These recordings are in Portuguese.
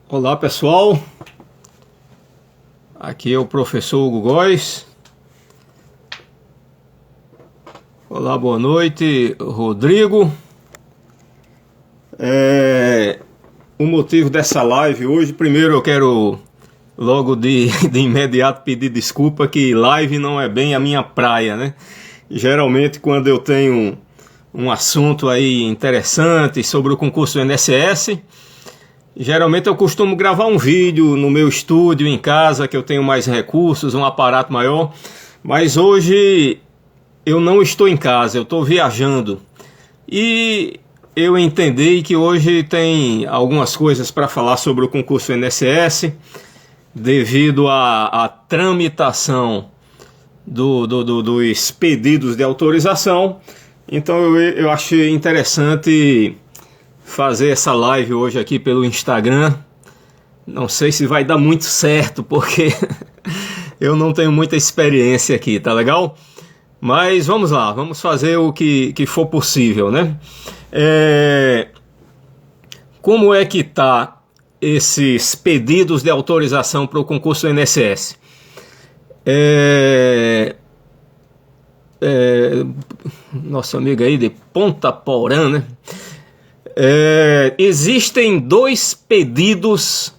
Olá pessoal, aqui é o professor Hugo Góes. Olá, boa noite, Rodrigo. O motivo dessa live hoje, primeiro eu quero logo de imediato pedir desculpa que live não é bem a minha praia, né? Geralmente quando eu tenho um assunto aí interessante sobre o concurso do INSS, geralmente eu costumo gravar um vídeo no meu estúdio em casa, que eu tenho mais recursos, um aparato maior, mas hoje eu não estou em casa, eu estou viajando e eu entendi que hoje tem algumas coisas para falar sobre o concurso do INSS devido à tramitação dos pedidos de autorização. Então eu achei interessante fazer essa live hoje aqui pelo Instagram. Não sei se vai dar muito certo, porque eu não tenho muita experiência aqui, tá legal? Mas vamos lá, vamos fazer o que for possível, né? Como é que tá esses pedidos de autorização para o concurso do INSS? Nosso amigo aí de Ponta Porã, né? Existem 2 pedidos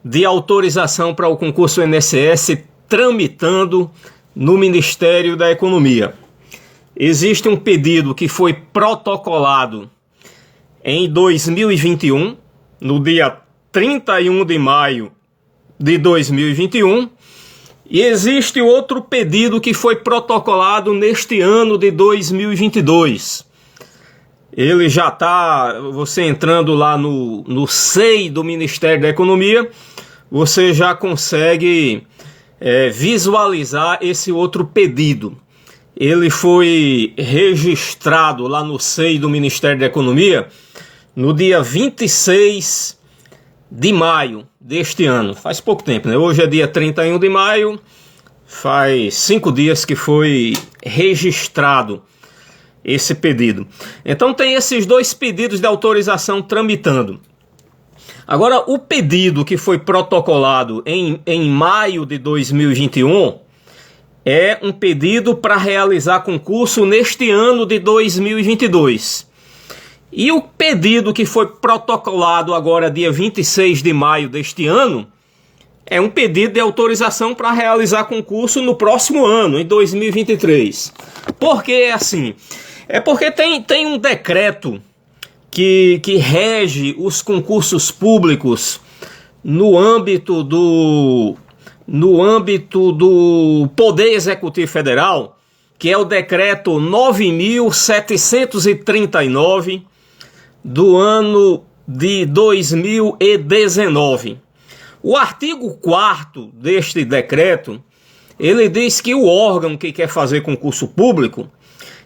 de autorização para o concurso INSS tramitando no Ministério da Economia. Existe um pedido que foi protocolado em 2021, no dia 31 de maio de 2021, e existe outro pedido que foi protocolado neste ano de 2022. Ele já está, você entrando lá no SEI do Ministério da Economia, você já consegue visualizar esse outro pedido. Ele foi registrado lá no SEI do Ministério da Economia no dia 26 de maio deste ano. Faz pouco tempo, né? Hoje é dia 31 de maio, faz 5 dias que foi registrado esse pedido. Então tem esses 2 pedidos de autorização tramitando. Agora, o pedido que foi protocolado em maio de 2021 é um pedido para realizar concurso neste ano de 2022. E o pedido que foi protocolado agora, dia 26 de maio deste ano, é um pedido de autorização para realizar concurso no próximo ano, em 2023. Por que é assim? É porque tem um decreto que rege os concursos públicos no âmbito do Poder Executivo Federal, que é o decreto 9.739 do ano de 2019. O artigo 4º deste decreto, ele diz que o órgão que quer fazer concurso público,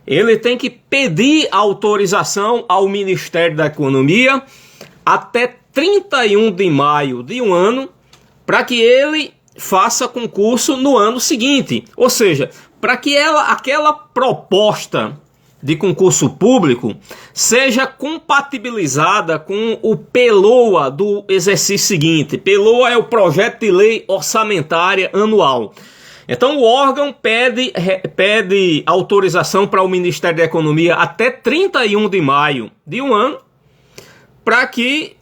ele tem que pedir autorização ao Ministério da Economia até 31 de maio de um ano para que ele faça concurso no ano seguinte. Ou seja, para que aquela proposta de concurso público seja compatibilizada com o PELOA do exercício seguinte. PELOA é o Projeto de Lei Orçamentária Anual. Então o órgão pede autorização para o Ministério da Economia até 31 de maio de um ano para que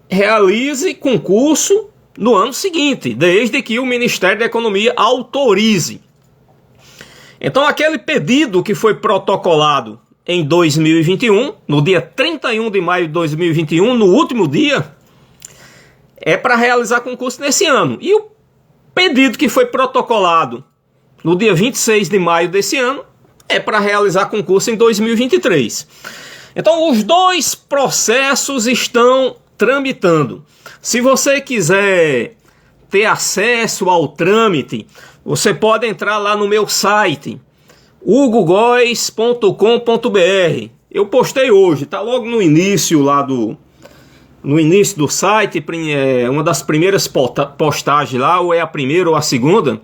realize concurso no ano seguinte, desde que o Ministério da Economia autorize. Então aquele pedido que foi protocolado em 2021, no dia 31 de maio de 2021, no último dia, é para realizar concurso nesse ano. E o pedido que foi protocolado no dia 26 de maio desse ano é para realizar concurso em 2023. Então os 2 processos estão tramitando. Se você quiser ter acesso ao trâmite, você pode entrar lá no meu site, hugogoes.com.br. Eu postei hoje, tá logo no início lá no início do site, uma das primeiras postagens lá, ou é a primeira ou a segunda,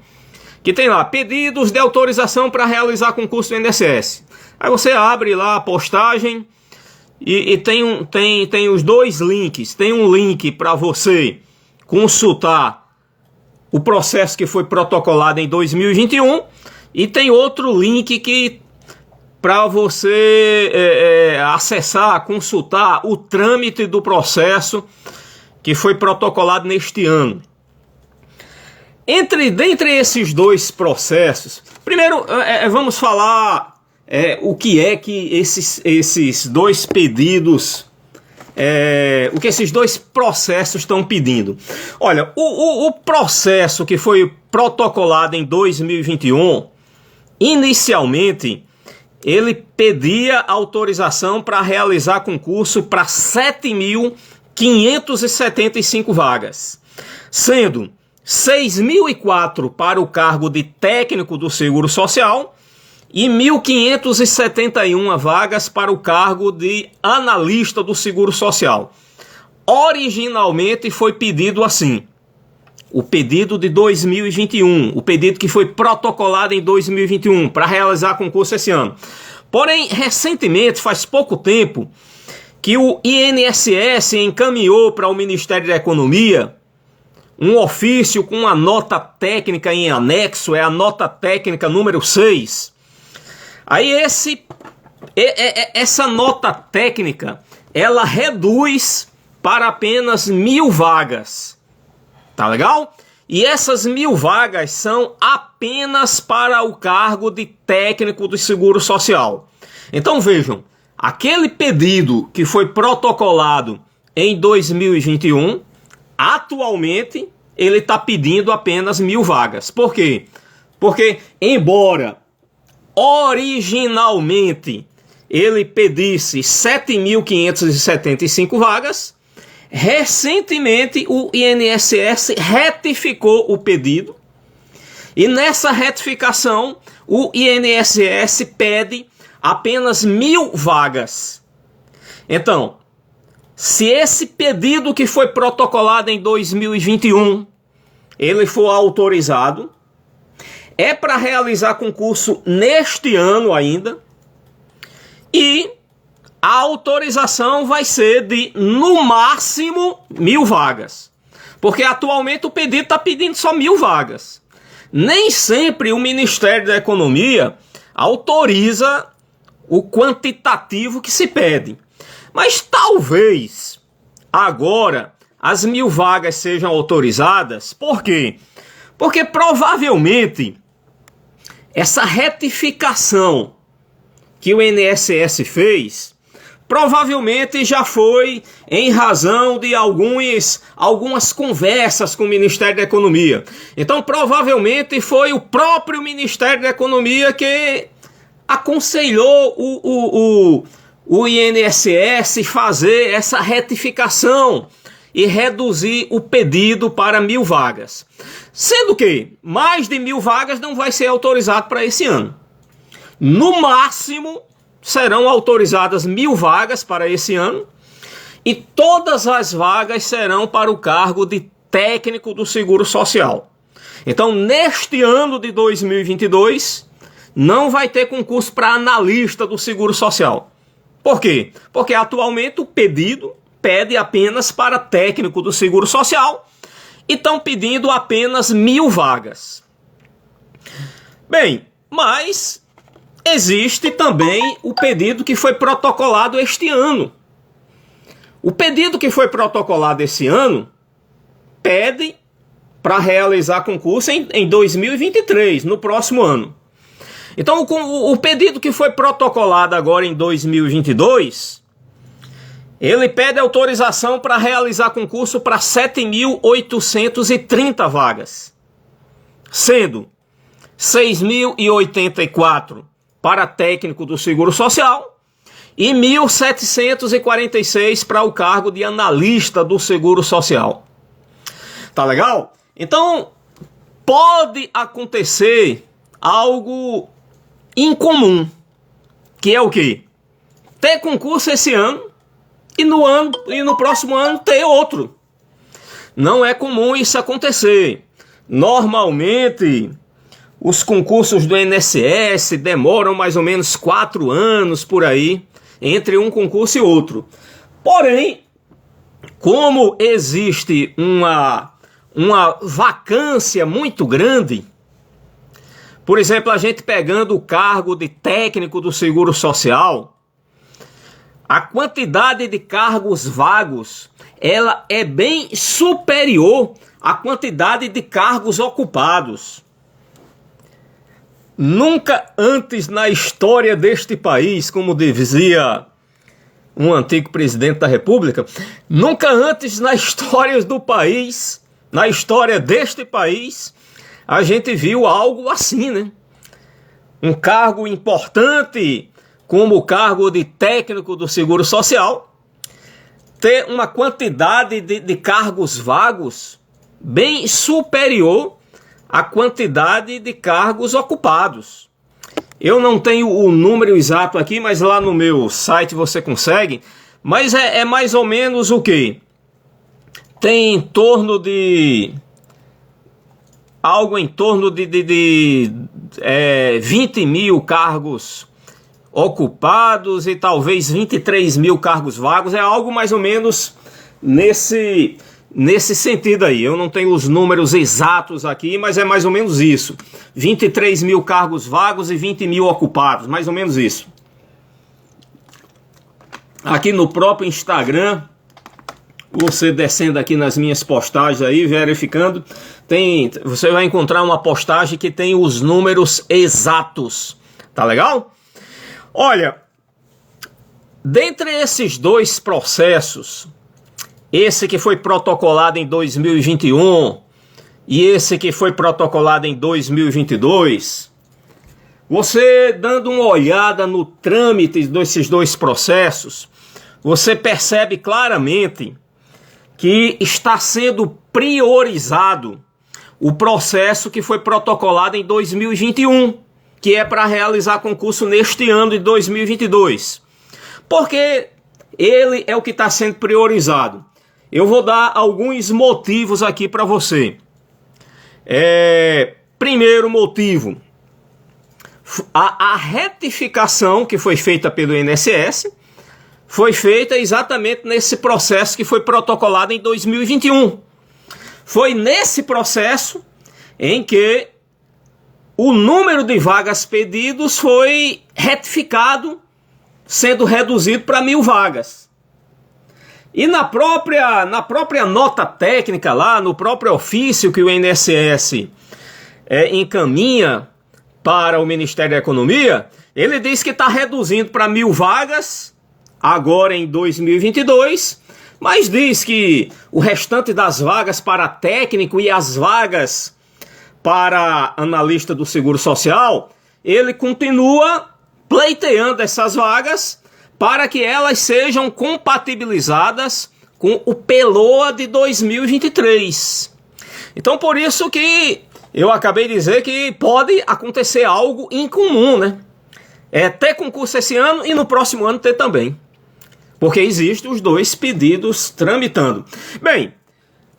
que tem lá, pedidos de autorização para realizar concurso do INSS. Aí você abre lá a postagem, e tem os dois links. Tem um link para você consultar o processo que foi protocolado em 2021 e tem outro link que para você acessar, consultar o trâmite do processo que foi protocolado neste ano. Dentre esses dois processos, primeiro vamos falar o que é que esses dois pedidos, o que esses dois processos estão pedindo. Olha, o processo que foi protocolado em 2021, inicialmente, ele pedia autorização para realizar concurso para 7.575 vagas, sendo 6.004 para o cargo de técnico do Seguro Social e 1.571 vagas para o cargo de analista do Seguro Social. Originalmente foi pedido assim, o pedido de 2021, o pedido que foi protocolado em 2021 para realizar concurso esse ano. Porém, recentemente, faz pouco tempo, que o INSS encaminhou para o Ministério da Economia um ofício com uma nota técnica em anexo, é a nota técnica número 6. Aí essa nota técnica, ela reduz para apenas 1.000 vagas. Tá legal? E essas 1.000 vagas são apenas para o cargo de técnico do Seguro Social. Então vejam, aquele pedido que foi protocolado em 2021, atualmente ele está pedindo apenas 1.000 vagas. Por quê? Porque embora originalmente ele pedisse 7.575 vagas, recentemente o INSS retificou o pedido e nessa retificação o INSS pede apenas 1.000 vagas. Então, se esse pedido que foi protocolado em 2021 ele for autorizado, é para realizar concurso neste ano ainda e a autorização vai ser de, no máximo, 1.000 vagas. Porque atualmente o pedido está pedindo só 1.000 vagas. Nem sempre o Ministério da Economia autoriza o quantitativo que se pede. Mas talvez agora as 1.000 vagas sejam autorizadas. Por quê? Porque provavelmente essa retificação que o INSS fez provavelmente já foi em razão de algumas conversas com o Ministério da Economia. Então, provavelmente foi o próprio Ministério da Economia que aconselhou o INSS fazer essa retificação e reduzir o pedido para 1.000 vagas. Sendo que mais de 1.000 vagas não vai ser autorizado para esse ano. No máximo, serão autorizadas 1.000 vagas para esse ano e todas as vagas serão para o cargo de técnico do Seguro Social. Então, neste ano de 2022, não vai ter concurso para analista do Seguro Social. Por quê? Porque atualmente o pedido pede apenas para técnico do Seguro Social e estão pedindo apenas 1.000 vagas. Bem, mas existe também o pedido que foi protocolado este ano. O pedido que foi protocolado esse ano pede para realizar concurso em 2023, no próximo ano. Então, o pedido que foi protocolado agora em 2022, ele pede autorização para realizar concurso para 7.830 vagas, sendo 6.084 para técnico do Seguro Social e 1.746 para o cargo de analista do Seguro Social. Tá legal? Então, pode acontecer algo incomum, que é o quê? Ter concurso esse ano e no próximo ano ter outro. Não é comum isso acontecer. Normalmente, os concursos do INSS demoram mais ou menos 4 anos por aí. entre um concurso e outro. Porém, como existe uma vacância muito grande, por exemplo, a gente pegando o cargo de técnico do Seguro Social, a quantidade de cargos vagos, ela é bem superior à quantidade de cargos ocupados. Nunca antes na história deste país, como dizia um antigo presidente da República, nunca antes na história do país, na história deste país, a gente viu algo assim, né? Um cargo importante, como o cargo de técnico do Seguro Social, ter uma quantidade de cargos vagos bem superior à quantidade de cargos ocupados. Eu não tenho o número exato aqui, mas lá no meu site você consegue. Mas é mais ou menos o quê? Tem em torno de... algo em torno de 20 mil cargos ocupados e talvez 23 mil cargos vagos. É algo mais ou menos nesse sentido aí. Eu não tenho os números exatos aqui, mas é mais ou menos isso. 23 mil cargos vagos e 20 mil ocupados, mais ou menos isso. Aqui no próprio Instagram, você descendo aqui nas minhas postagens aí, verificando, você vai encontrar uma postagem que tem os números exatos. Tá legal? Olha, dentre esses dois processos, esse que foi protocolado em 2021 e esse que foi protocolado em 2022, você dando uma olhada no trâmite desses dois processos, você percebe claramente que está sendo priorizado o processo que foi protocolado em 2021, que é para realizar concurso neste ano de 2022. Porque ele é o que está sendo priorizado. Eu vou dar alguns motivos aqui para você. Primeiro motivo, a retificação que foi feita pelo INSS foi feita exatamente nesse processo que foi protocolado em 2021. Foi nesse processo em que o número de vagas pedidos foi retificado, sendo reduzido para 1.000 vagas. E na própria nota técnica lá, no próprio ofício que o INSS encaminha para o Ministério da Economia, ele diz que está reduzindo para 1.000 vagas, agora em 2022, mas diz que o restante das vagas para técnico e as vagas para analista do Seguro Social, ele continua pleiteando essas vagas para que elas sejam compatibilizadas com o PELOA de 2023. Então, por isso que eu acabei de dizer que pode acontecer algo incomum, né? Ter concurso esse ano e no próximo ano ter também. Porque existem os dois pedidos tramitando. Bem,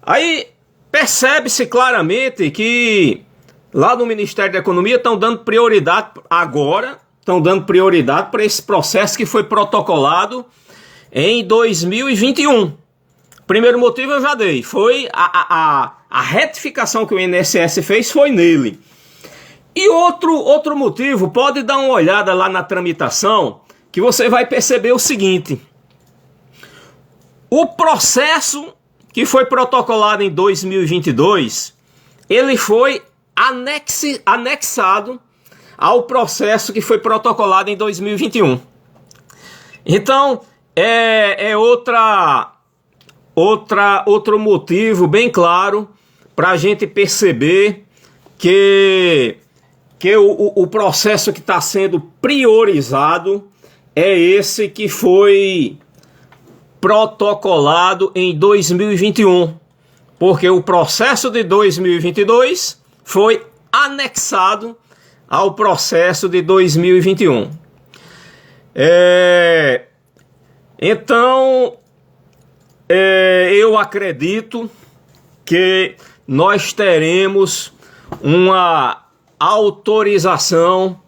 aí percebe-se claramente que lá no Ministério da Economia estão dando prioridade agora, estão dando prioridade para esse processo que foi protocolado em 2021. Primeiro motivo eu já dei, foi a retificação que o INSS fez foi nele. E outro motivo, pode dar uma olhada lá na tramitação, que você vai perceber o seguinte: o processo que foi protocolado em 2022, ele foi anexado ao processo que foi protocolado em 2021. Então, outro motivo bem claro para a gente perceber que o processo que está sendo priorizado é esse que foi protocolado em 2021, porque o processo de 2022 foi anexado ao processo de 2021. Então, eu acredito que nós teremos uma autorização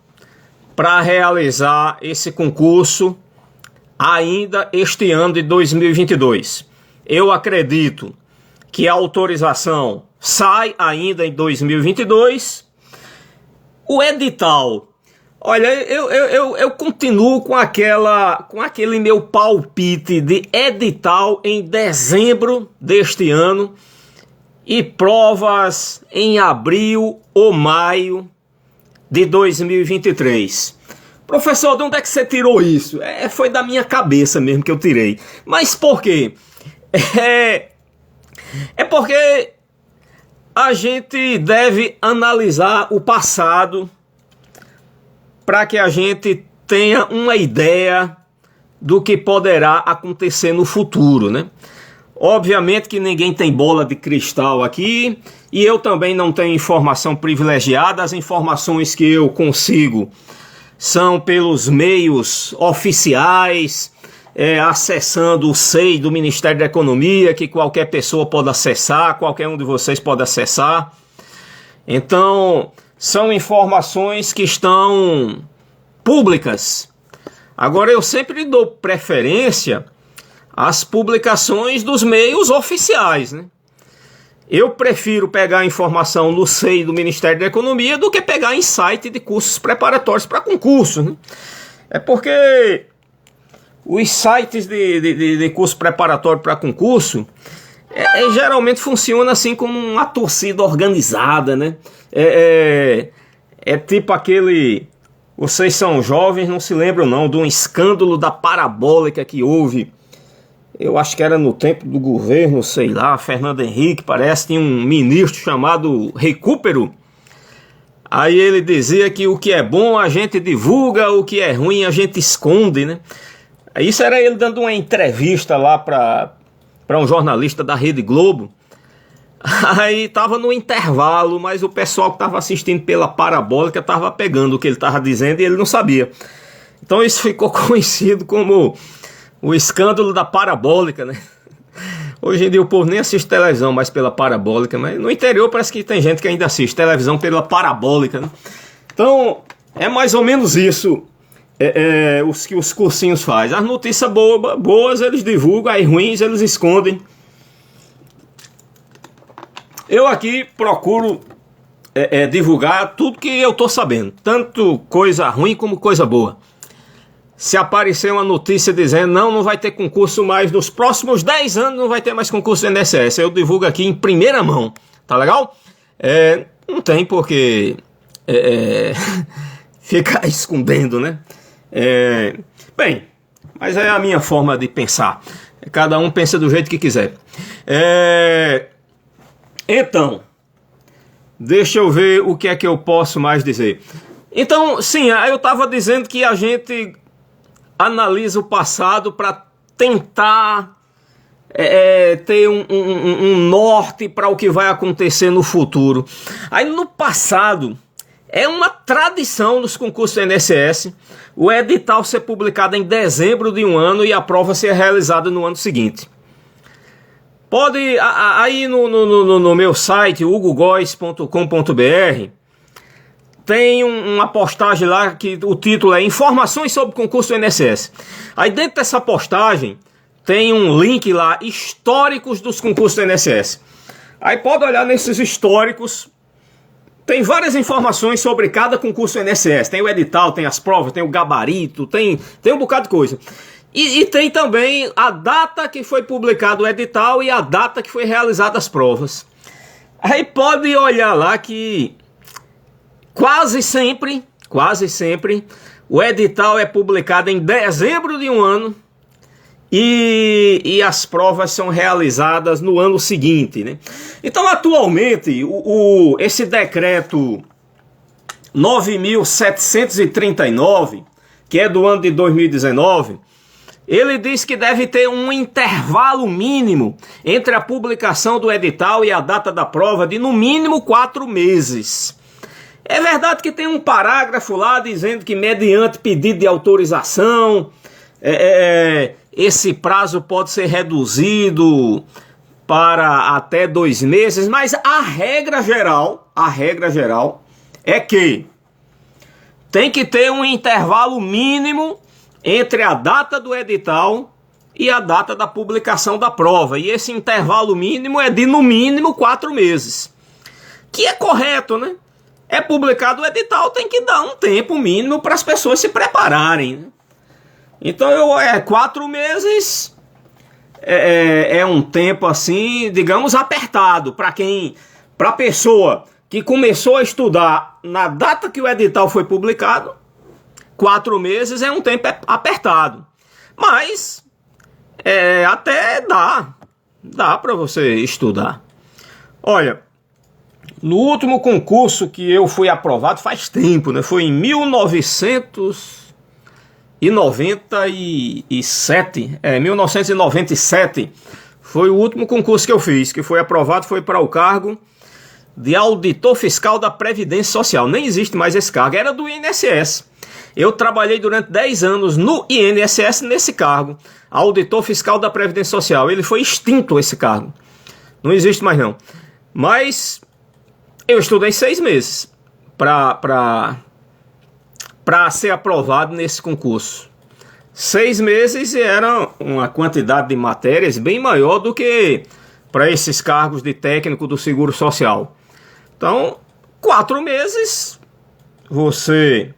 para realizar esse concurso ainda este ano de 2022. Eu acredito que a autorização sai ainda em 2022. O edital, olha, eu continuo com aquele meu palpite de edital em dezembro deste ano e provas em abril ou maio de 2023. Professor, de onde é que você tirou isso? Foi da minha cabeça mesmo que eu tirei. Mas por quê? É porque a gente deve analisar o passado para que a gente tenha uma ideia do que poderá acontecer no futuro, né? Obviamente que ninguém tem bola de cristal aqui e eu também não tenho informação privilegiada. As informações que eu consigo são pelos meios oficiais, acessando o SEI do Ministério da Economia, que qualquer pessoa pode acessar, qualquer um de vocês pode acessar. Então, são informações que estão públicas. Agora, eu sempre dou preferência às publicações dos meios oficiais, né? Eu prefiro pegar a informação no SEI do Ministério da Economia do que pegar em site de cursos preparatórios para concurso, né? É porque os sites de curso preparatório para concurso geralmente funcionam assim como uma torcida organizada, né? É tipo aquele... Vocês são jovens, não se lembram não, de um escândalo da parabólica que houve. Eu acho que era no tempo do governo, sei lá, Fernando Henrique, parece, tinha um ministro chamado Recupero. Aí ele dizia que o que é bom a gente divulga, o que é ruim a gente esconde, né? Isso era ele dando uma entrevista lá para um jornalista da Rede Globo. Aí tava no intervalo, mas o pessoal que estava assistindo pela parabólica estava pegando o que ele estava dizendo e ele não sabia. Então isso ficou conhecido como o escândalo da parabólica, né? Hoje em dia o povo nem assiste televisão mais pela parabólica, mas no interior parece que tem gente que ainda assiste televisão pela parabólica, né? Então é mais ou menos isso os que os cursinhos fazem. As notícias boas eles divulgam, as ruins eles escondem. Eu aqui procuro divulgar tudo que eu estou sabendo, tanto coisa ruim como coisa boa. Se aparecer uma notícia dizendo não vai ter concurso mais, nos próximos 10 anos não vai ter mais concurso do INSS, eu divulgo aqui em primeira mão, tá legal? Não tem porque ficar escondendo, né? Bem, mas é a minha forma de pensar, cada um pensa do jeito que quiser. Então, deixa eu ver o que é que eu posso mais dizer. Então, sim, eu estava dizendo que a gente analisa o passado para tentar ter um norte para o que vai acontecer no futuro. Aí no passado, é uma tradição nos concursos do INSS o edital ser publicado em dezembro de um ano e a prova ser realizada no ano seguinte. Pode, aí no meu site, hugogoes.com.br, tem uma postagem lá que o título é Informações sobre o concurso do INSS. Aí dentro dessa postagem tem um link lá, históricos dos concursos do INSS. Aí pode olhar nesses históricos, tem várias informações sobre cada concurso do INSS. Tem o edital, tem as provas, tem o gabarito, tem um bocado de coisa. E tem também a data que foi publicado o edital e a data que foi realizada as provas. Aí pode olhar lá que quase sempre, o edital é publicado em dezembro de um ano e as provas são realizadas no ano seguinte, né? Então, atualmente, esse decreto 9.739, que é do ano de 2019, ele diz que deve ter um intervalo mínimo entre a publicação do edital e a data da prova de no mínimo 4 meses. É verdade que tem um parágrafo lá dizendo que mediante pedido de autorização, esse prazo pode ser reduzido para até 2 meses, mas a regra geral é que tem que ter um intervalo mínimo entre a data do edital e a data da publicação da prova. E esse intervalo mínimo é de, no mínimo, 4 meses. Que é correto, né? É publicado o edital, tem que dar um tempo mínimo para as pessoas se prepararem, né? Então, 4 meses é um tempo assim, digamos, apertado para a pessoa que começou a estudar na data que o edital foi publicado. 4 meses é um tempo apertado, mas até dá para você estudar. Olha, no último concurso que eu fui aprovado faz tempo, né? Foi em 1997 foi o último concurso que eu fiz, que foi aprovado, foi para o cargo de auditor fiscal da Previdência Social. Nem existe mais esse cargo, era do INSS. Eu trabalhei durante 10 anos no INSS nesse cargo, auditor fiscal da Previdência Social. Ele foi extinto, esse cargo. Não existe mais não. Mas eu estudei 6 meses para ser aprovado nesse concurso. 6 meses era uma quantidade de matérias bem maior do que para esses cargos de técnico do Seguro Social. Então, 4 meses, você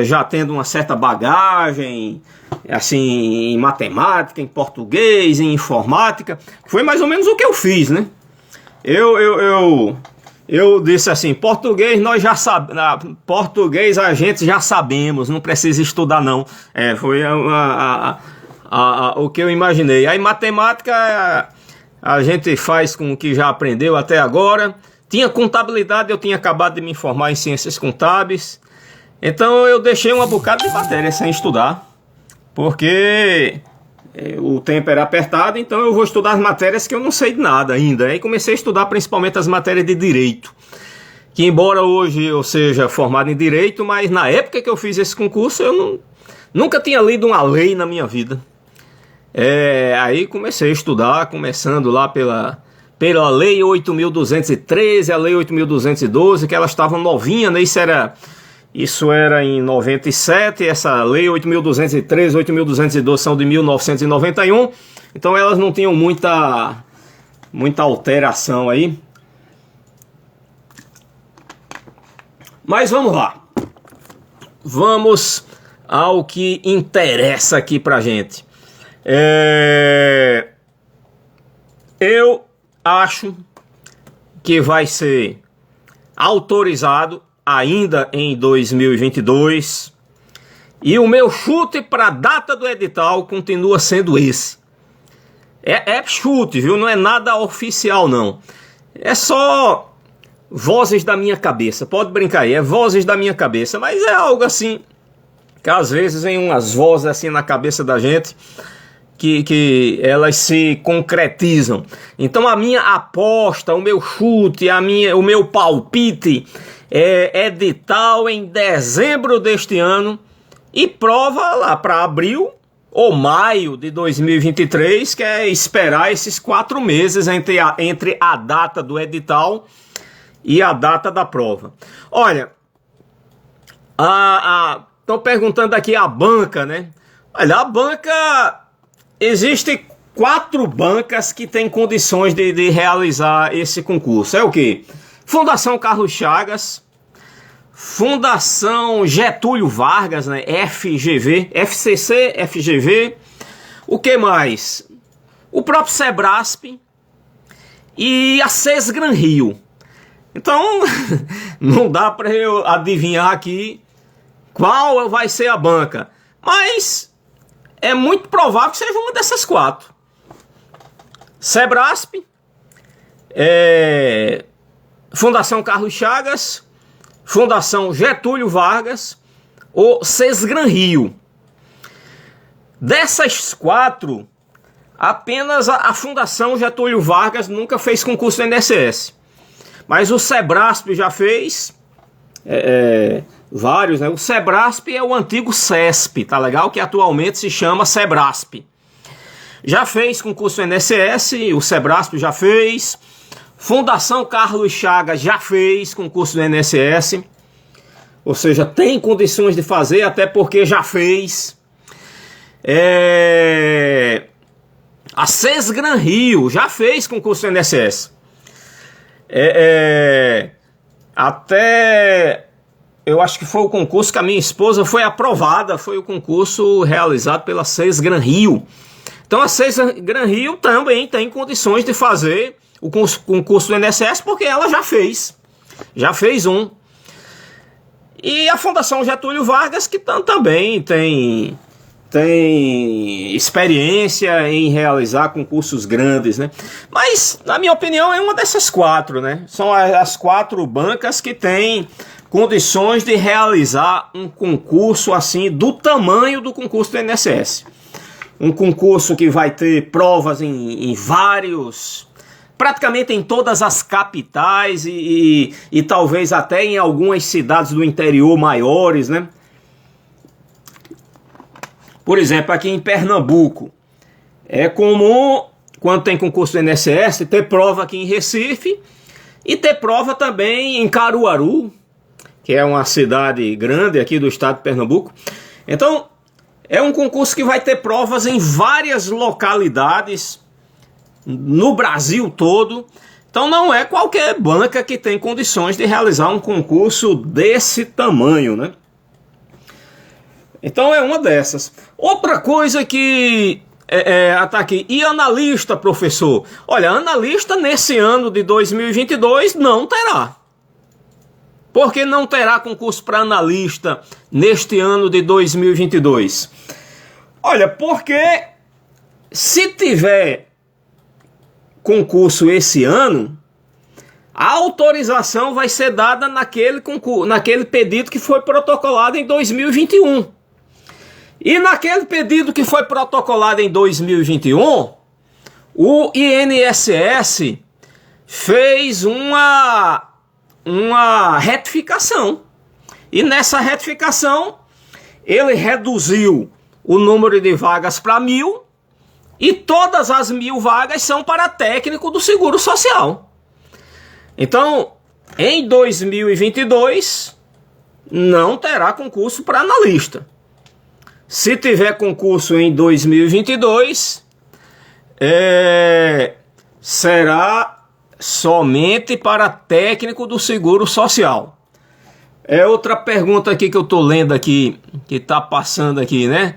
já tendo uma certa bagagem, assim, em matemática, em português, em informática, foi mais ou menos o que eu fiz, né? Eu disse assim, português nós já sabemos, português a gente já sabemos, não precisa estudar não. Foi o que eu imaginei. Aí matemática a gente faz com o que já aprendeu até agora. Tinha contabilidade, eu tinha acabado de me formar em ciências contábeis. Então eu deixei uma bocada de matéria sem estudar, porque o tempo era apertado, então eu vou estudar as matérias que eu não sei de nada ainda. Aí comecei a estudar principalmente as matérias de direito, que embora hoje eu seja formado em direito, mas na época que eu fiz esse concurso eu nunca tinha lido uma lei na minha vida. Aí comecei a estudar, começando lá pela Lei 8.213, a Lei 8.212, que elas estavam novinhas, né? Isso era em 97, essa Lei 8.213, 8.212 são de 1991, então elas não tinham muita alteração aí. Mas vamos lá. Vamos ao que interessa aqui pra gente. Eu acho que vai ser autorizado ainda em 2022, e o meu chute para a data do edital continua sendo esse. É chute, viu? Não é nada oficial não. É só vozes da minha cabeça. Pode brincar aí, é vozes da minha cabeça, mas é algo assim que às vezes vem umas vozes assim na cabeça da gente que elas se concretizam. Então a minha aposta, o meu chute, o meu palpite é edital em dezembro deste ano e prova lá para abril ou maio de 2023, que é esperar esses 4 meses entre a data do edital e a data da prova. Olha, estão perguntando aqui a banca, né? Olha, a banca, existem 4 bancas que têm condições de realizar esse concurso. É o quê? Fundação Carlos Chagas, Fundação Getúlio Vargas, né? FGV, FCC, FGV. O que mais? O próprio Sebrasp e a Sesgran Rio. Então, não dá para eu adivinhar aqui qual vai ser a banca, mas é muito provável que seja uma dessas 4. Sebrasp, Fundação Carlos Chagas, Fundação Getúlio Vargas ou Sesgran Rio. Dessas 4, apenas a Fundação Getúlio Vargas nunca fez concurso do INSS. Mas o Sebrasp já fez vários, né? O Sebrasp é o antigo CESP, tá legal? Que atualmente se chama Sebrasp. Já fez concurso do INSS, o Sebrasp já fez. Fundação Carlos Chagas já fez concurso do INSS. ou seja, tem condições de fazer, até porque já fez. A Sesgran Rio já fez concurso do INSS. Até eu acho que foi o concurso que a minha esposa foi aprovada, foi o concurso realizado pela Sesgran Rio. Então a Sesgran Rio também tem condições de fazer o concurso do INSS, porque ela já fez um. E a Fundação Getúlio Vargas, que também tem experiência em realizar concursos grandes, né? Mas, na minha opinião, é uma dessas quatro, né? São as quatro bancas que têm condições de realizar um concurso assim, do tamanho do concurso do INSS. Um concurso que vai ter provas em vários, praticamente em todas as capitais e talvez até em algumas cidades do interior maiores, né? Por exemplo, aqui em Pernambuco, é comum, quando tem concurso do INSS, ter prova aqui em Recife e ter prova também em Caruaru, que é uma cidade grande aqui do estado de Pernambuco. Então, é um concurso que vai ter provas em várias localidades no Brasil todo. Então, não é qualquer banca que tem condições de realizar um concurso desse tamanho, né? Então é uma dessas. Outra coisa que tá aqui. E analista, professor? Olha, analista nesse ano de 2022 não terá. Por que não terá concurso para analista neste ano de 2022? Olha, porque se tiver concurso esse ano, a autorização vai ser dada naquele pedido que foi protocolado em 2021. E naquele pedido que foi protocolado em 2021, o INSS fez uma retificação. E nessa retificação, ele reduziu o número de vagas para 1.000, e todas as 1.000 vagas são para técnico do Seguro Social. Então, em 2022, não terá concurso para analista. Se tiver concurso em 2022, será somente para técnico do Seguro Social. É outra pergunta aqui que eu estou lendo aqui, que está passando aqui, né?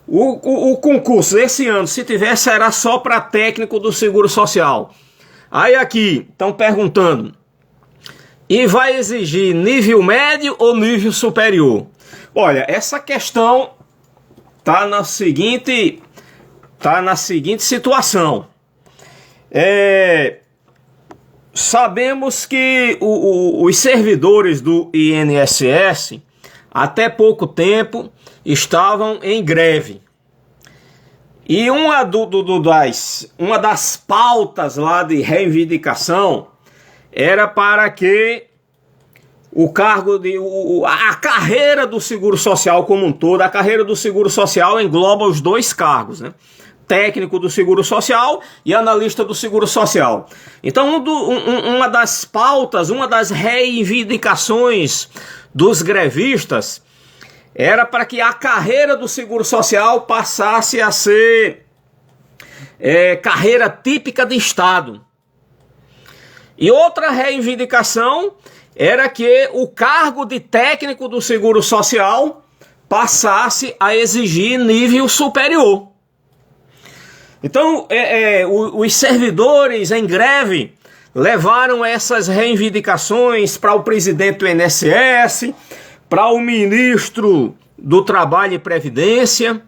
O concurso esse ano, se tiver, será só para técnico do Seguro Social. Aí aqui, estão perguntando, e vai exigir nível médio ou nível superior? Olha, essa questão tá na seguinte situação. Sabemos que os servidores do INSS, até pouco tempo, estavam em greve. E uma das pautas lá de reivindicação era para que o cargo a carreira do Seguro Social como um todo, a carreira do Seguro Social engloba os dois cargos, né? Técnico do Seguro Social e analista do Seguro Social. Então, uma das pautas, uma das reivindicações dos grevistas era para que a carreira do Seguro Social passasse a ser carreira típica de Estado. E outra reivindicação era que o cargo de técnico do Seguro Social passasse a exigir nível superior. Então, os servidores em greve levaram essas reivindicações para o presidente do INSS, para o ministro do Trabalho e Previdência.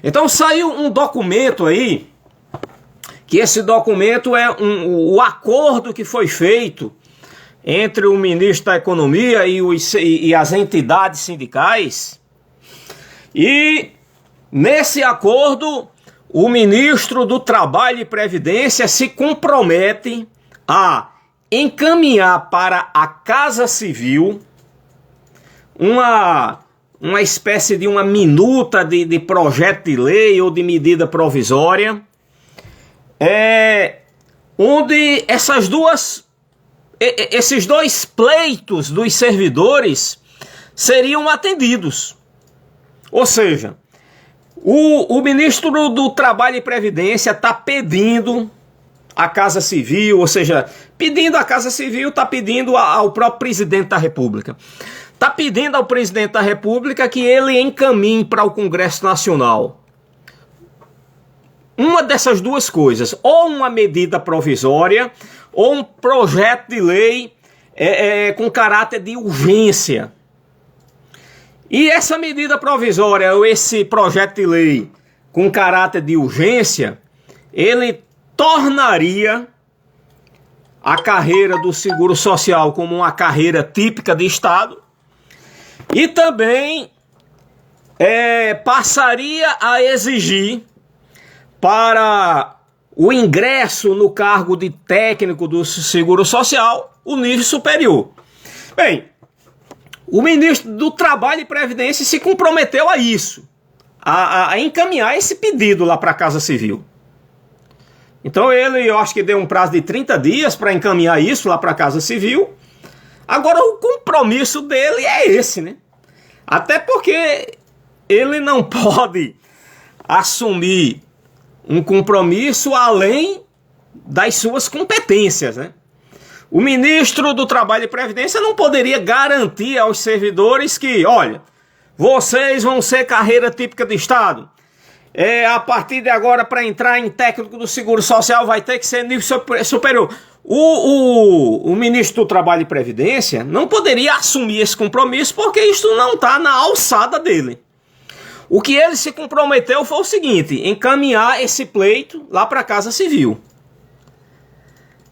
Então, saiu um documento aí, que esse documento é o acordo que foi feito entre o ministro da Economia e as entidades sindicais. E nesse acordo, o ministro do Trabalho e Previdência se compromete a encaminhar para a Casa Civil uma espécie de uma minuta de projeto de lei ou de medida provisória, onde esses dois pleitos dos servidores seriam atendidos. Ou seja, o ministro do Trabalho e Previdência está pedindo à Casa Civil, ou seja, pedindo à Casa Civil, está pedindo ao próprio presidente da República. Está pedindo ao presidente da República que ele encaminhe para o Congresso Nacional uma dessas duas coisas, ou uma medida provisória, ou um projeto de lei com caráter de urgência. E essa medida provisória, ou esse projeto de lei com caráter de urgência, ele tornaria a carreira do seguro social como uma carreira típica de Estado e também passaria a exigir para o ingresso no cargo de técnico do seguro social o nível superior. Bem, o ministro do Trabalho e Previdência se comprometeu a isso, a encaminhar esse pedido lá para a Casa Civil. Então eu acho que deu um prazo de 30 dias para encaminhar isso lá para a Casa Civil. Agora o compromisso dele é esse, né? Até porque ele não pode assumir um compromisso além das suas competências, né? O ministro do Trabalho e Previdência não poderia garantir aos servidores que, olha, vocês vão ser carreira típica de Estado. A partir de agora, para entrar em técnico do Seguro Social, vai ter que ser nível superior. O ministro do Trabalho e Previdência não poderia assumir esse compromisso porque isso não está na alçada dele. O que ele se comprometeu foi o seguinte: encaminhar esse pleito lá para a Casa Civil.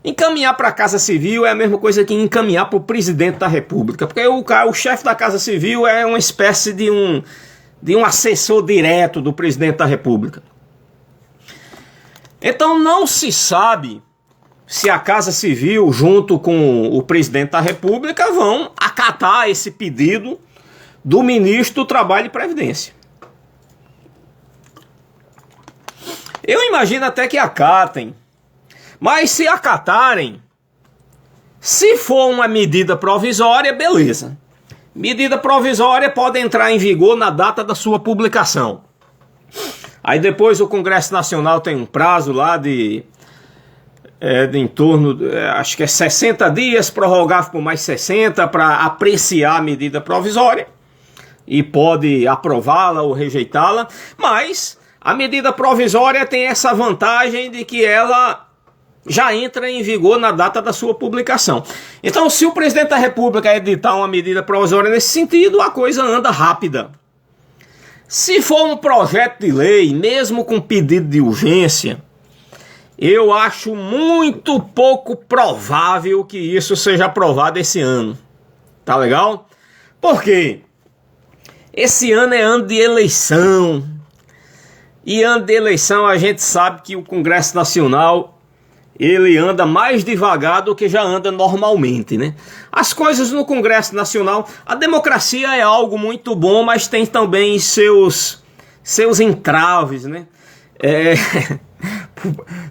Encaminhar para a Casa Civil é a mesma coisa que encaminhar para o presidente da República, porque o chefe da Casa Civil é uma espécie de um assessor direto do presidente da República. Então não se sabe se a Casa Civil, junto com o presidente da República, vão acatar esse pedido do ministro do Trabalho e Previdência. Eu imagino até que acatem, mas se acatarem, se for uma medida provisória, beleza. Medida provisória pode entrar em vigor na data da sua publicação. Aí depois o Congresso Nacional tem um prazo lá de em torno, acho que é 60 dias, prorrogável por mais 60, para apreciar a medida provisória. E pode aprová-la ou rejeitá-la. Mas a medida provisória tem essa vantagem de que ela já entra em vigor na data da sua publicação. Então, se o presidente da República editar uma medida provisória nesse sentido, a coisa anda rápida. Se for um projeto de lei, mesmo com pedido de urgência, eu acho muito pouco provável que isso seja aprovado esse ano. Tá legal? Por quê? Esse ano é ano de eleição. E ano de eleição a gente sabe que o Congresso Nacional ele anda mais devagar do que já anda normalmente, né? As coisas no Congresso Nacional, a democracia é algo muito bom, mas tem também seus entraves, né?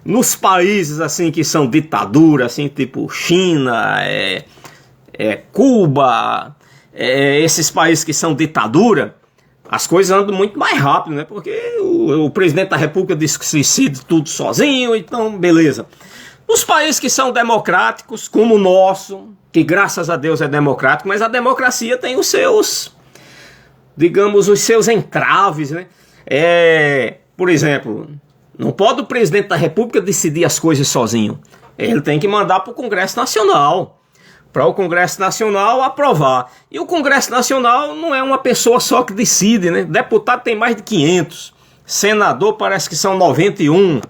Nos países assim que são ditadura, assim, tipo China, Cuba, esses países que são ditadura, as coisas andam muito mais rápido, né? Porque o presidente da República decide tudo sozinho, então beleza. Os países que são democráticos, como o nosso, que graças a Deus é democrático, mas a democracia tem os seus, digamos, os seus entraves, né? Por exemplo, não pode o presidente da República decidir as coisas sozinho. Ele tem que mandar para o Congresso Nacional, para o Congresso Nacional aprovar. E o Congresso Nacional não é uma pessoa só que decide, né? Deputado tem mais de 500, senador parece que são 91,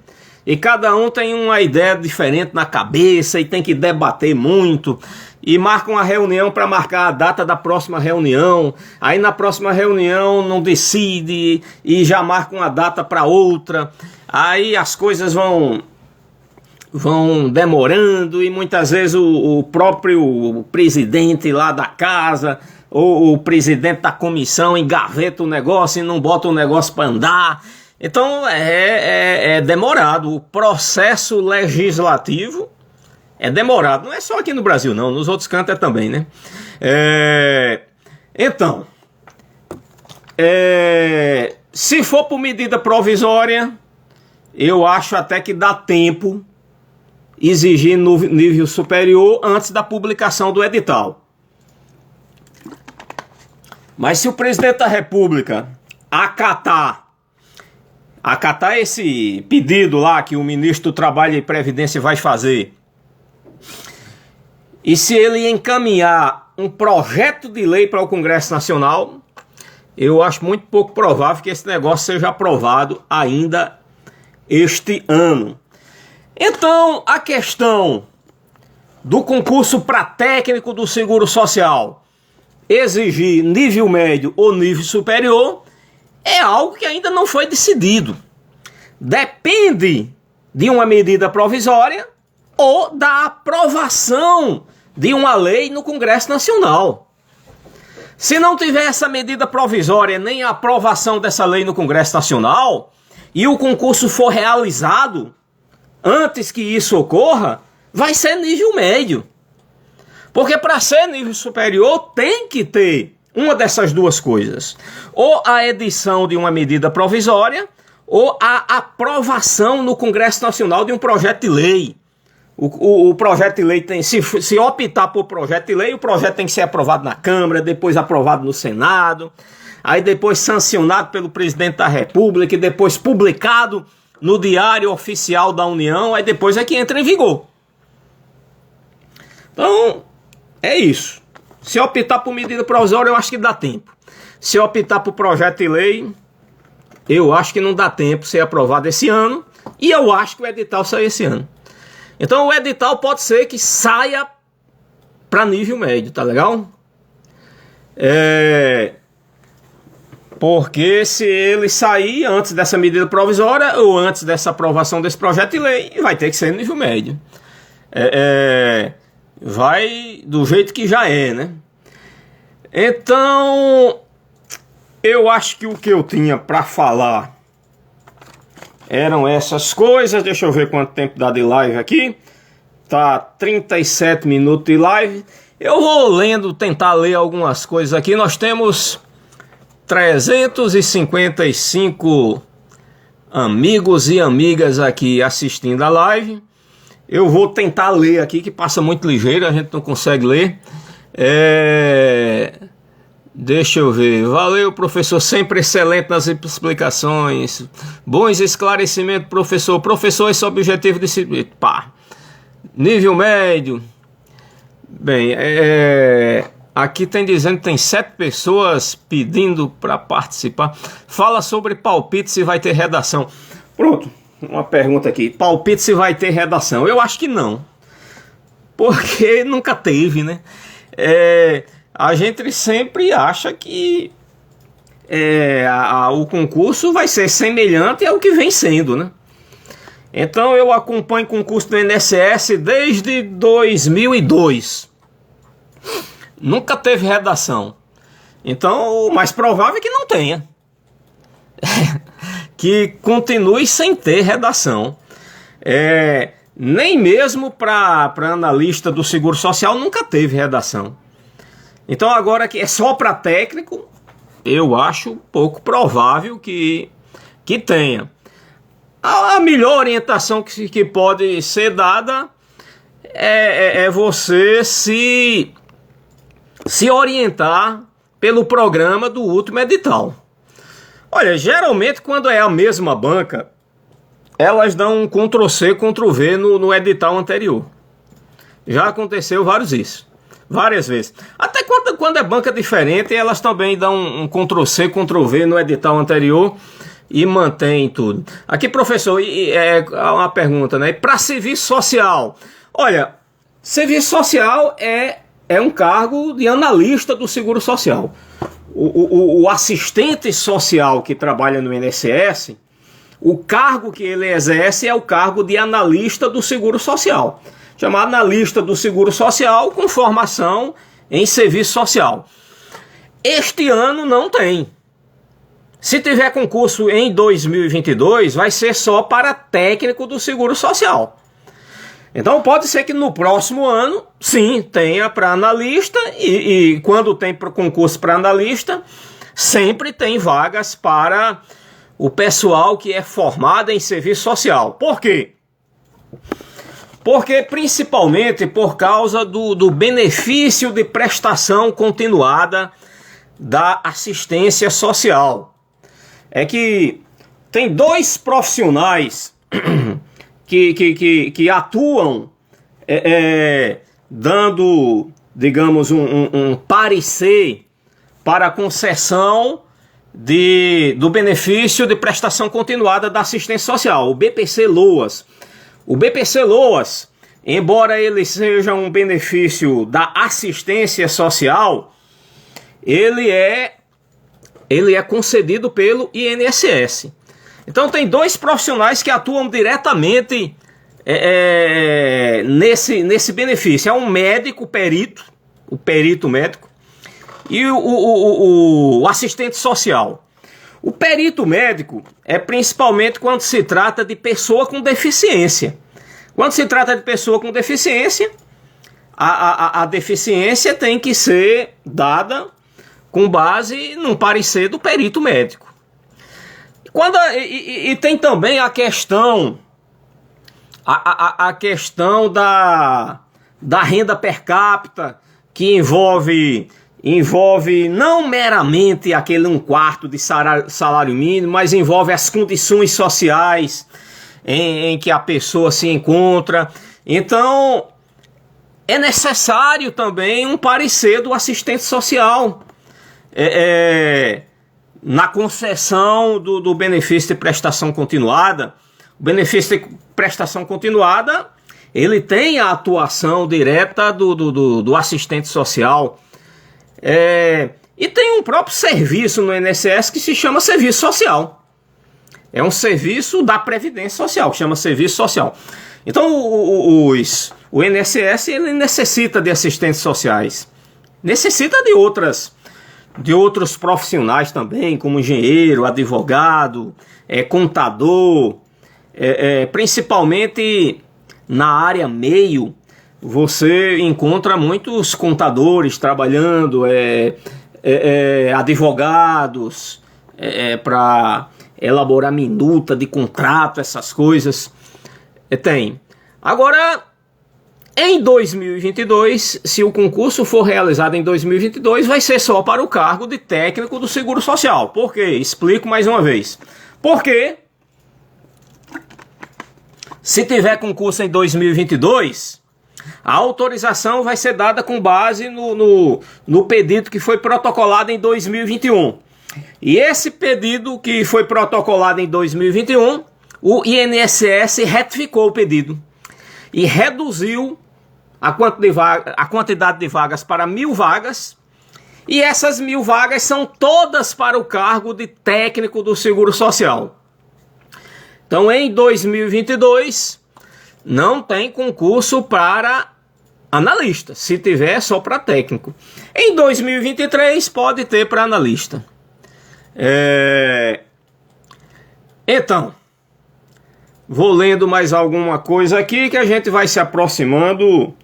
e cada um tem uma ideia diferente na cabeça e tem que debater muito. E marca uma reunião para marcar a data da próxima reunião. Aí na próxima reunião não decide e já marca uma data para outra. Aí as coisas vão demorando e muitas vezes o próprio presidente lá da casa ou o presidente da comissão engaveta o negócio e não bota o negócio para andar. Então é demorado. O processo legislativo É demorado. Não é só aqui no Brasil, não. Nos outros cantos é também, né? Então, se for por medida provisória, eu acho até que dá tempo exigir no nível superior antes da publicação do edital. Mas se o presidente da República acatar esse pedido lá que o ministro do Trabalho e Previdência vai fazer, e se ele encaminhar um projeto de lei para o Congresso Nacional, eu acho muito pouco provável que esse negócio seja aprovado ainda este ano. Então, a questão do concurso para técnico do Seguro Social exigir nível médio ou nível superior é algo que ainda não foi decidido. Depende de uma medida provisória ou da aprovação de uma lei no Congresso Nacional. Se não tiver essa medida provisória nem a aprovação dessa lei no Congresso Nacional e o concurso for realizado antes que isso ocorra, vai ser nível médio. Porque para ser nível superior tem que ter uma dessas duas coisas. Ou a edição de uma medida provisória ou a aprovação no Congresso Nacional de um projeto de lei. O projeto de lei tem, se optar por projeto de lei, o projeto tem que ser aprovado na Câmara, depois aprovado no Senado, aí depois sancionado pelo presidente da República e depois publicado no Diário Oficial da União, aí depois é que entra em vigor. Então, é isso. Se optar por medida provisória, eu acho que dá tempo. Se optar por projeto de lei, eu acho que não dá tempo ser aprovado esse ano, e eu acho que o edital sai esse ano. Então o edital pode ser que saia para nível médio, tá legal? Porque se ele sair antes dessa medida provisória ou antes dessa aprovação desse projeto de lei, vai ter que ser nível médio. Vai do jeito que já é, né? Então, eu acho que o que eu tinha para falar eram essas coisas. Deixa eu ver quanto tempo dá de live aqui. Tá 37 minutos de live. Eu vou tentar ler algumas coisas aqui. Nós temos 355 amigos e amigas aqui assistindo a live. Eu vou tentar ler aqui, que passa muito ligeiro, a gente não consegue ler. Deixa eu ver. Valeu, professor, sempre excelente nas explicações. Bons esclarecimentos, professor. Professor, esse objetivo de nível médio. Bem, aqui tem dizendo que tem 7 pessoas pedindo para participar. Fala sobre palpite, se vai ter redação. Pronto, uma pergunta aqui. Palpite se vai ter redação. Eu acho que não. Porque nunca teve, né? A gente sempre acha que o concurso vai ser semelhante ao que vem sendo, né? Então eu acompanho o concurso do INSS desde 2002. Nunca teve redação. Então o mais provável é que não tenha. Que continue sem ter redação. Nem mesmo para analista do Seguro Social nunca teve redação. Então agora que é só para técnico, eu acho pouco provável que tenha. A melhor orientação que pode ser dada é você se orientar pelo programa do último edital. Olha, geralmente quando é a mesma banca, elas dão um Ctrl+C, Ctrl+V no edital anterior. Já aconteceu várias vezes. Até quando é banca diferente, elas também dão um Ctrl+C, Ctrl+V no edital anterior e mantém tudo. Aqui, professor, uma pergunta, né? Para serviço social. Olha, serviço social é um cargo de analista do Seguro Social. O assistente social que trabalha no INSS, o cargo que ele exerce é o cargo de analista do Seguro Social. Chamado analista do Seguro Social com formação em serviço social. Este ano não tem. Se tiver concurso em 2022, vai ser só para técnico do Seguro Social. Então pode ser que no próximo ano, sim, tenha para analista e quando tem concurso para analista, sempre tem vagas para o pessoal que é formado em serviço social. Por quê? Porque principalmente por causa do benefício de prestação continuada da assistência social. É que tem dois profissionais que atuam dando, digamos, um parecer para a concessão do benefício de prestação continuada da assistência social, o BPC-LOAS. O BPC-LOAS, embora ele seja um benefício da assistência social, ele é concedido pelo INSS. Então tem dois profissionais que atuam diretamente nesse benefício. É um médico perito, o perito médico, e o assistente social. O perito médico é principalmente quando se trata de pessoa com deficiência. Quando se trata de pessoa com deficiência, a deficiência tem que ser dada com base num parecer do perito médico. E tem também a questão da renda per capita, que envolve não meramente aquele 1/4 de salário mínimo, mas envolve as condições sociais em que a pessoa se encontra. Então, é necessário também um parecer do assistente social na concessão do benefício de prestação continuada. O benefício de prestação continuada, ele tem a atuação direta do assistente social. E tem um próprio serviço no INSS que se chama serviço social. É um serviço da Previdência Social, que chama serviço social. Então o INSS ele necessita de assistentes sociais. Necessita de outros profissionais também, como engenheiro, advogado, contador, principalmente na área meio. Você encontra muitos contadores trabalhando, advogados, para elaborar minuta de contrato, essas coisas. Tem. Agora, em 2022, se o concurso for realizado em 2022, vai ser só para o cargo de técnico do Seguro Social. Por quê? Explico mais uma vez. Porque se tiver concurso em 2022... a autorização vai ser dada com base no pedido que foi protocolado em 2021. E esse pedido que foi protocolado em 2021, o INSS retificou o pedido e reduziu a quantidade de vagas para 1.000 vagas. E essas 1.000 vagas são todas para o cargo de técnico do Seguro Social. Então, em 2022... não tem concurso para analista. Se tiver, só para técnico. Em 2023, pode ter para analista. Então, vou lendo mais alguma coisa aqui, que a gente vai se aproximando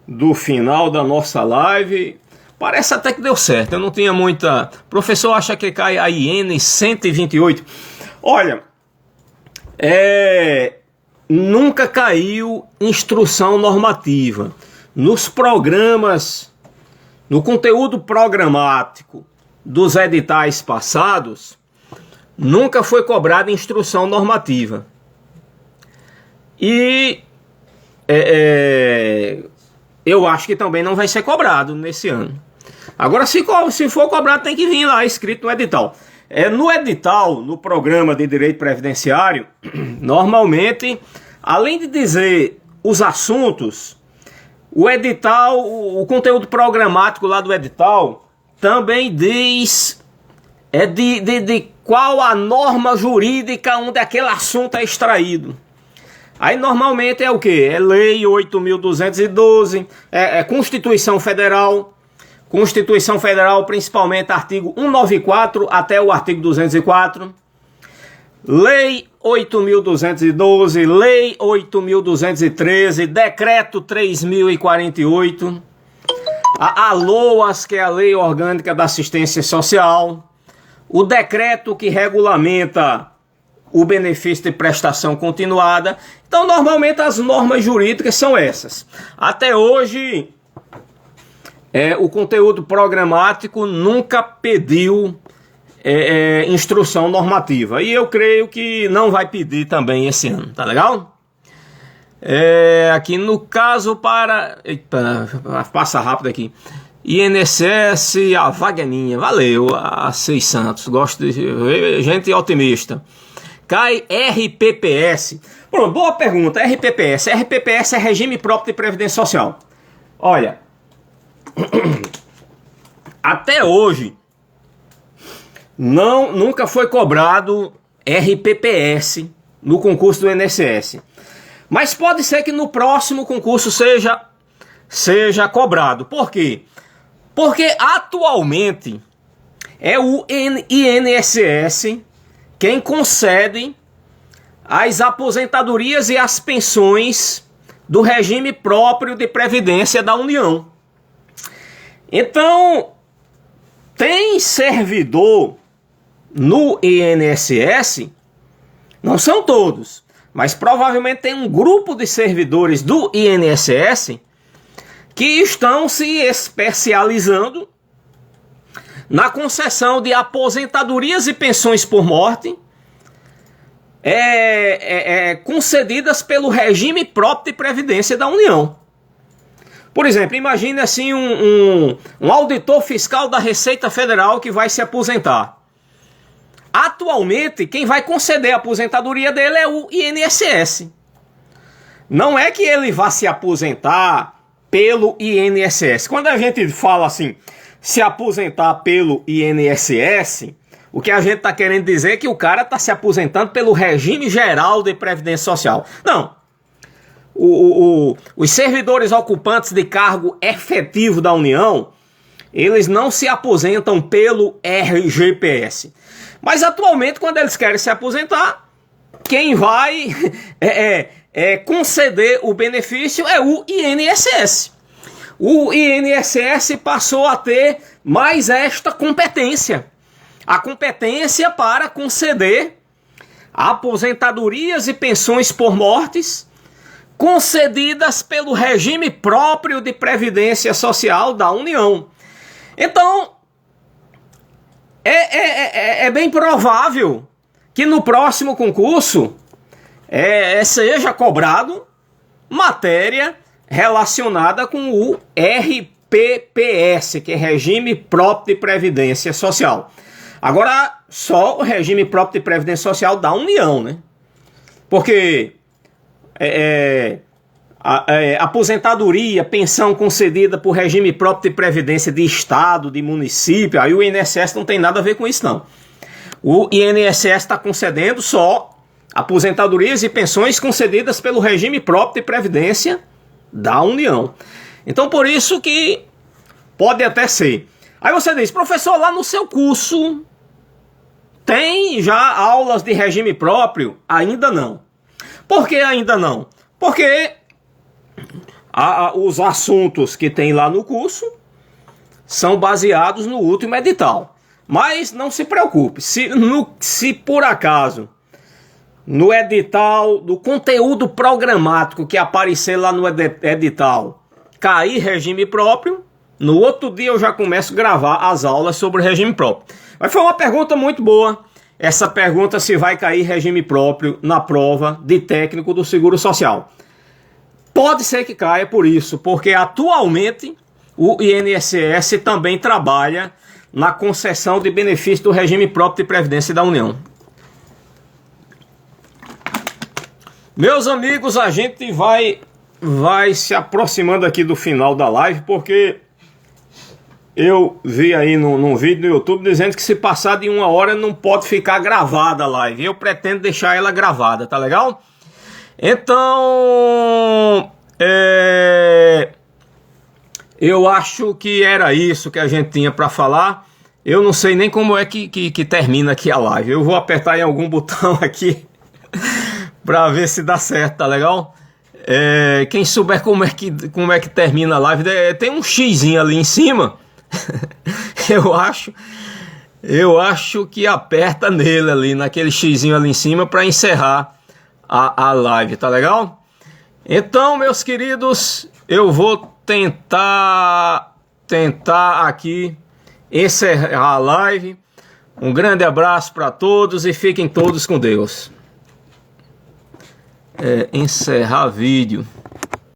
do final da nossa live. Parece até que deu certo. Eu não tinha muita... O professor acha que cai a IN 128. Olha, nunca caiu instrução normativa. Nos programas, no conteúdo programático dos editais passados, nunca foi cobrada instrução normativa. E eu acho que também não vai ser cobrado nesse ano. Agora, se for cobrado, tem que vir lá escrito no edital. No edital, no programa de direito previdenciário, normalmente, além de dizer os assuntos, o edital, o conteúdo programático lá do edital, também diz de qual a norma jurídica onde aquele assunto é extraído. Aí normalmente é o quê? É Lei 8.212, Constituição Federal. Constituição Federal, principalmente artigo 194 até o artigo 204. Lei 8.212, Lei 8.213, Decreto 3.048, a LOAS, que é a Lei Orgânica da Assistência Social, o decreto que regulamenta o benefício de prestação continuada. Então, normalmente, as normas jurídicas são essas. Até hoje, o conteúdo programático nunca pediu instrução normativa. E eu creio que não vai pedir também esse ano, tá legal? Aqui no caso para... Eita, passa rápido aqui. INSS, a Wagninha, valeu, a 6 Santos, gosto de gente otimista. Cai RPPS. Pronto, boa pergunta, RPPS. RPPS é Regime Próprio de Previdência Social. Olha, até hoje, nunca foi cobrado RPPS no concurso do INSS. Mas pode ser que no próximo concurso seja cobrado. Por quê? Porque atualmente é o INSS quem concede as aposentadorias e as pensões do regime próprio de previdência da União. Então, tem servidor no INSS, não são todos, mas provavelmente tem um grupo de servidores do INSS que estão se especializando na concessão de aposentadorias e pensões por morte concedidas pelo regime próprio de previdência da União. Por exemplo, imagine assim um auditor fiscal da Receita Federal que vai se aposentar. Atualmente, quem vai conceder a aposentadoria dele é o INSS. Não é que ele vá se aposentar pelo INSS. Quando a gente fala assim, se aposentar pelo INSS, o que a gente está querendo dizer é que o cara está se aposentando pelo regime geral de previdência social. Não. Os servidores ocupantes de cargo efetivo da União, eles não se aposentam pelo RGPS. Mas atualmente, quando eles querem se aposentar, quem vai conceder o benefício é o INSS. O INSS passou a ter mais esta competência. A competência para conceder aposentadorias e pensões por mortes concedidas pelo regime próprio de previdência social da União. Então, é bem provável que no próximo concurso seja cobrado matéria relacionada com o RPPS, que é Regime Próprio de Previdência Social. Agora, só o Regime Próprio de Previdência Social da União, né? Porque aposentadoria, pensão concedida por regime próprio de previdência de estado, de município, aí o INSS não tem nada a ver com isso não. O INSS está concedendo só aposentadorias e pensões concedidas pelo regime próprio de previdência da União. Então por isso que pode até ser. Aí você diz, professor, lá no seu curso tem já aulas de regime próprio? Ainda não. Por que ainda não? Porque os assuntos que tem lá no curso são baseados no último edital. Mas não se preocupe, se por acaso no edital do conteúdo programático que aparecer lá no edital cair regime próprio, no outro dia eu já começo a gravar as aulas sobre regime próprio. Mas foi uma pergunta muito boa, essa pergunta se vai cair regime próprio na prova de técnico do Seguro Social. Pode ser que caia por isso, porque atualmente o INSS também trabalha na concessão de benefício do regime próprio de previdência da União. Meus amigos, a gente vai se aproximando aqui do final da live, porque eu vi aí num vídeo no YouTube dizendo que se passar de 1 hora não pode ficar gravada a live. Eu pretendo deixar ela gravada, tá legal? Então, eu acho que era isso que a gente tinha para falar. Eu não sei nem como é que termina aqui a live. Eu vou apertar em algum botão aqui pra ver se dá certo, tá legal? Quem souber como é que termina a live, tem um xizinho ali em cima. Eu acho que aperta nele ali, naquele xizinho ali em cima, para encerrar a live, tá legal? Então, meus queridos, eu vou tentar aqui encerrar a live. Um grande abraço para todos e fiquem todos com Deus. Encerrar vídeo.